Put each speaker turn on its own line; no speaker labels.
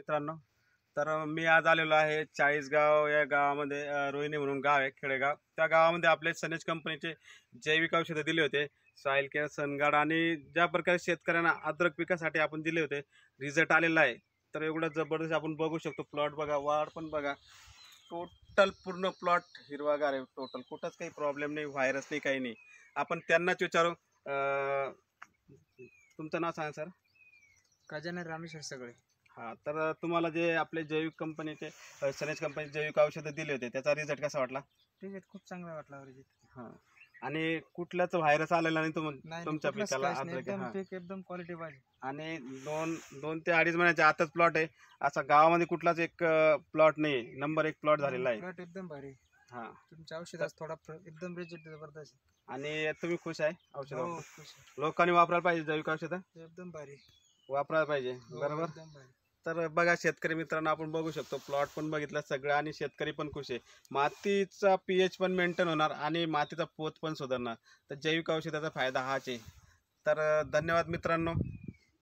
मित्रांनो, तर मी आज आलेलो आहे चाळीसगाव या गावामध्ये. रोहिणी म्हणून गाव आहे, खेडेगाव. त्या गावामध्ये आपले सनेज कंपनीचे जैविक औषधं दिले होते, सॉइल केअर, सनगार्ड, आणि ज्या प्रकारे शेतकऱ्यांना अद्रक पिकासाठी आपण दिले होते, रिझल्ट आलेला आहे. तर एवढं जबरदस्त आपण बघू शकतो. प्लॉट बघा, वाढ पण बघा, टोटल पूर्ण प्लॉट हिरवागार आहे. टोटल कुठंच काही प्रॉब्लेम नाही, व्हायरस नाही, काही नाही. आपण त्यांनाच विचारू. तुमचं नाव सांगा सर.
गजानन रामेश्वर सगळे.
हां, तर तुम्हाला जे आपले जैविक कंपनीचे सनेज कंपनीचे जैविक औषधं दिले होते, त्याचा रिझल्ट कसा वाटला?
रिझल्ट खूप चांगला वाटला रिझल्ट.
हां, आणि कुठलाच व्हायरस आलेला नाही
नाही
तुमच्या
कुठलंच
पिकाला?
काहीच नाही,
अद्रक
एकदम
हां.
पीक एकदम क्वालिटी पाहिजे.
आणि दोन ते अडीच महिन्याच्या आताच प्लॉट आहे. असा गावामध्ये कुठलाच एक प्लॉट नाही, नंबर 1 प्लॉट झालेला आहे.
प्लॉट एकदम भारी.
हां,
तुमच्या औषधात थोडा एकदम रिझल्ट जबरदस्त.
आणि तुम्ही खुश आहे
हो,
औषधावर?
खुश आहे.
लोकांनी वापरायला पाहिजे जैविक औषधं,
एकदम भारी.
वापरायला पाहिजे,
हो,
बरोबर?
एकदम भारी.
तर बघा शेतकरी मित्रांनो, आपण बघू शकतो प्लॉट पण बघितला सगळं, आणि शेतकरी पण खुश आहे. मातीचा pH पण मेंटेन होणार आणि मातीचा पोत पण सुधारणार. तर जैविक औषधाचा फायदा हाच आहे. तर धन्यवाद मित्रांनो.